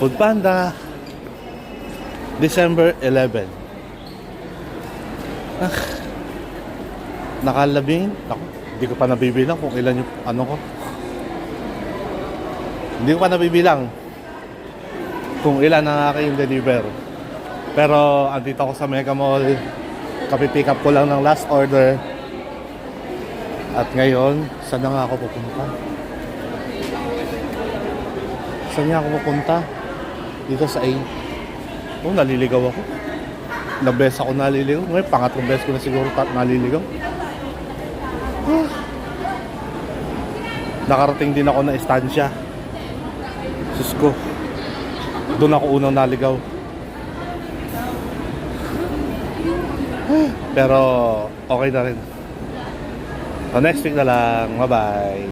Food Panda, December 11. Nakalabing. Ako, hindi ko pa nabibilang kung ilan yung ano ko. Hindi ko pa nabibilang kung ilan ang aking deliver. Pero andito ako sa Mega Mall. Kapipick up ko lang ng last order. At ngayon, saan na nga ako pupunta? Saan nga ako pupunta? Dito sa A. Oh, naliligaw ako. Ilang beses ako naliligaw. Ngayon, pangatlong beses ko na siguro naliligaw. Nakarating din ako na estansya. Sus ko. Doon ako unang naligaw. Pero okay na rin. So next week na lang. Bye-bye.